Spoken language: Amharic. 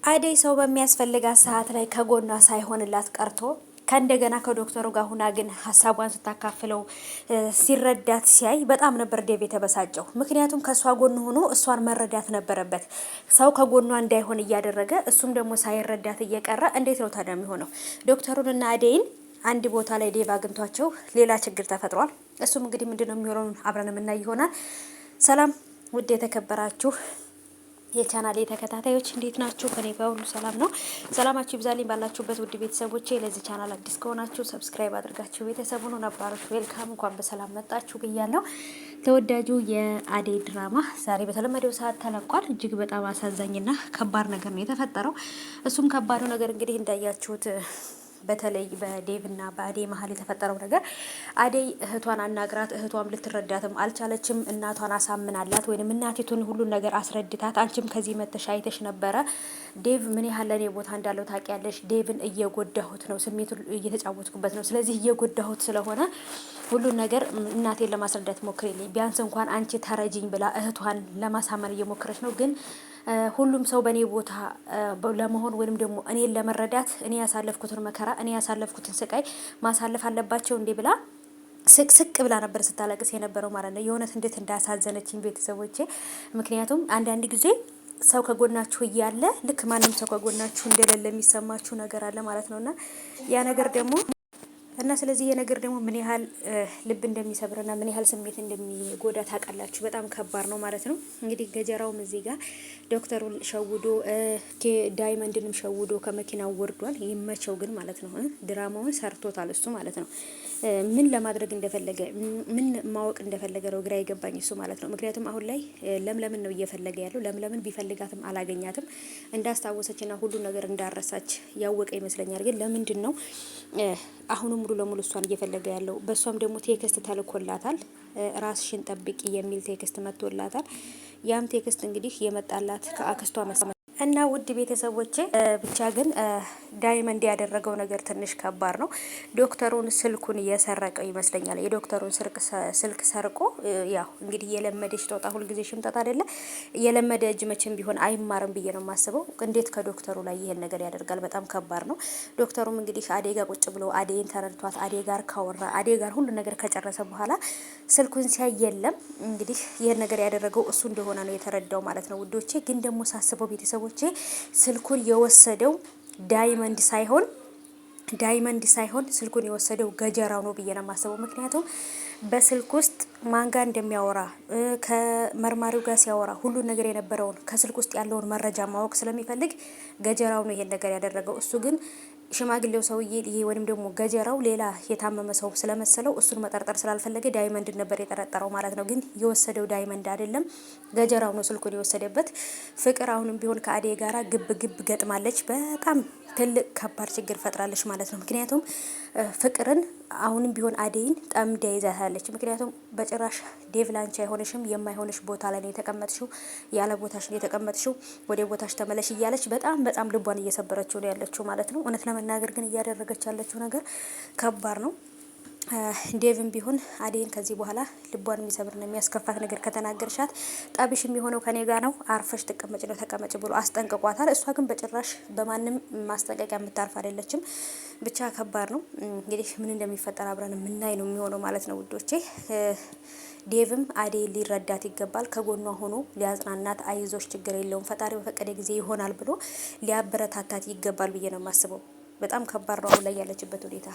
አደይ ሰው በሚያስፈልጋት ሰዓት ላይ ከጎኗ ሳይሆንላት ቀርቶ ከእንደገና ከዶክተሩ ጋር ሁና ግን ሀሳቧን ስታካፍለው ሲረዳት ሲያይ በጣም ነበር ዴቭ የተበሳጨው። ምክንያቱም ከእሷ ጎን ሆኖ እሷን መረዳት ነበረበት። ሰው ከጎኗ እንዳይሆን እያደረገ እሱም ደግሞ ሳይረዳት እየቀረ እንዴት ነው ታዲያ የሚሆነው? ዶክተሩንና አደይን አንድ ቦታ ላይ ዴቭ አግኝቷቸው ሌላ ችግር ተፈጥሯል። እሱም እንግዲህ ምንድነው የሚሆነው አብረን የምናይ ይሆናል። ሰላም ውድ የተከበራችሁ የቻናሌ ተከታታዮች እንዴት ናችሁ? ከኔ ጋር ሁሉ ሰላም ነው። ሰላማችሁ ይብዛልኝ ባላችሁበት ውድ ቤተሰቦቼ። ለዚህ ቻናል አዲስ ከሆናችሁ ሰብስክራይብ አድርጋችሁ ቤተሰቡን ነባሮች ዌልካም፣ እንኳን በሰላም መጣችሁ ብያለሁ። ተወዳጁ የአደይ ድራማ ዛሬ በተለመደው ሰዓት ተለቋል። እጅግ በጣም አሳዛኝና ከባድ ነገር ነው የተፈጠረው። እሱም ከባዱ ነገር እንግዲህ እንዳያችሁት በተለይ በዴቭ እና በአደይ መሀል የተፈጠረው ነገር አደይ እህቷን አናግራት እህቷም ልትረዳትም አልቻለችም። እናቷን አሳምናላት ወይንም እናቲቱን ሁሉን ነገር አስረድታት አንቺም ከዚህ መተሽ አይተሽ ነበረ ዴቭ ምን ያህል ለኔ ቦታ እንዳለው ታውቂያለሽ። ዴቭን እየጎዳሁት ነው፣ ስሜቱን እየተጫወትኩበት ነው። ስለዚህ እየጎዳሁት ስለሆነ ሁሉን ነገር እናቴን ለማስረዳት ሞክሬልኝ፣ ቢያንስ እንኳን አንቺ ተረጂኝ ብላ እህቷን ለማሳመን እየሞከረች ነው። ግን ሁሉም ሰው በእኔ ቦታ ለመሆን ወይንም ደግሞ እኔን ለመረዳት እኔ ያሳለፍኩትን መከራ እኔ ያሳለፍኩትን ስቃይ ማሳለፍ አለባቸው እንዴ ብላ ስቅ ብላ ነበር ስታለቅስ የነበረው ማለት ነው። የእውነት እንዴት እንዳሳዘነችኝ ቤተሰቦቼ። ምክንያቱም አንዳንድ ጊዜ ሰው ከጎናችሁ እያለ ልክ ማንም ሰው ከጎናችሁ እንደሌለ የሚሰማችሁ ነገር አለ ማለት ነውና ያ ነገር ደግሞ ስለዚህ የነገር ደግሞ ምን ያህል ልብ እንደሚሰብርና ምን ያህል ስሜት እንደሚጎዳ ታውቃላችሁ። በጣም ከባድ ነው ማለት ነው። እንግዲህ ገጀራውም እዚህ ጋር ዶክተሩን ሸውዶ ዳይመንድንም ሸውዶ ከመኪናው ወርዷል። ይመቸው ግን ማለት ነው። ድራማውን ሰርቶታል እሱ ማለት ነው። ምን ለማድረግ እንደፈለገ ምን ማወቅ እንደፈለገ ነው ግራ የገባኝ እሱ ማለት ነው። ምክንያቱም አሁን ላይ ለምለምን ነው እየፈለገ ያለው። ለምለምን ቢፈልጋትም አላገኛትም። እንዳስታወሰችና ሁሉ ነገር እንዳረሳች ያወቀ ይመስለኛል። ግን ለምንድን ነው አሁንም ሙሉ ለሙሉ እሷን እየፈለገ ያለው? በእሷም ደግሞ ቴክስት ተልኮላታል። ራስሽን ጠብቂ የሚል ቴክስት መጥቶላታል። ያም ቴክስት እንግዲህ የመጣላት ከአክስቷ እና ውድ ቤተሰቦቼ ብቻ ግን ዳይመንድ ያደረገው ነገር ትንሽ ከባድ ነው። ዶክተሩን ስልኩን እየሰረቀው ይመስለኛል። የዶክተሩን ስልክ ሰርቆ ያው እንግዲህ የለመደች ጦጣ ሁልጊዜ ሽምጠት አይደለ? የለመደ እጅ መቼም ቢሆን አይማርም ብዬ ነው የማስበው። እንዴት ከዶክተሩ ላይ ይሄን ነገር ያደርጋል? በጣም ከባድ ነው። ዶክተሩም እንግዲህ አደይ ጋር ቁጭ ብሎ አደይን ተረድቷት አደይ ጋር ካወራ አደይ ጋር ሁሉ ነገር ከጨረሰ በኋላ ስልኩን ሲያይ የለም። እንግዲህ ይሄን ነገር ያደረገው እሱ እንደሆነ ነው የተረዳው ማለት ነው ውዶቼ። ግን ደግሞ ሳስበው ቤተሰቦቼ ስልኩን የወሰደው ዳይመንድ ሳይሆን ስልኩን የወሰደው ገጀራው ነው ብዬ ነው የማስበው። ምክንያቱም በስልክ ውስጥ ማን ጋር እንደሚያወራ ከመርማሪው ጋር ሲያወራ ሁሉ ነገር የነበረውን ከስልክ ውስጥ ያለውን መረጃ ማወቅ ስለሚፈልግ ገጀራው ነው ይሄን ነገር ያደረገው። እሱ ግን ሽማግሌው ሰውዬ ይሄ ወይንም ደግሞ ገጀራው ሌላ የታመመ ሰው ስለመሰለው እሱን መጠርጠር ስላልፈለገ ዳይመንድ ነበር የጠረጠረው ማለት ነው። ግን የወሰደው ዳይመንድ አይደለም፣ ገጀራው ነው ስልኩን የወሰደበት። ፍቅር አሁንም ቢሆን ከአደይ ጋራ ግብ ገጥማለች። በጣም ትልቅ ከባድ ችግር ፈጥራለች ማለት ነው። ምክንያቱም ፍቅርን አሁንም ቢሆን አደይን ጠምዳ ይዛታለች። ምክንያቱም በጭራሽ ዴቭ ላንቺ አይሆንሽም፣ የማይሆንሽ ቦታ ላይ ነው የተቀመጥሽው፣ ያለ ቦታሽ ነው የተቀመጥሽው፣ ወደ ቦታሽ ተመለሽ እያለች በጣም ልቧን እየሰበረችው ነው ያለችው ማለት ነው። እውነት ለመናገር ግን እያደረገች ያለችው ነገር ከባድ ነው። ዴቭም ቢሆን አደይን ከዚህ በኋላ ልቧን የሚሰብርና የሚያስከፋት ነገር ከተናገርሻት ጠብሽ የሚሆነው ከኔ ጋር ነው፣ አርፈሽ ተቀመጭ ብሎ አስጠንቅቋታል። እሷ ግን በጭራሽ በማንም ማስጠንቀቂያ የምታርፍ አይደለችም። ብቻ ከባድ ነው። እንግዲህ ምን እንደሚፈጠር አብረን የምናይ ነው የሚሆነው ማለት ነው ውዶቼ። ዴቭም አደይ ሊረዳት ይገባል። ከጎኗ ሆኖ ሊያጽናናት፣ አይዞሽ ችግር የለውም ፈጣሪ በፈቀደ ጊዜ ይሆናል ብሎ ሊያበረታታት ይገባል ብዬ ነው የማስበው። በጣም ከባድ ነው አሁን ላይ ያለችበት ሁኔታ።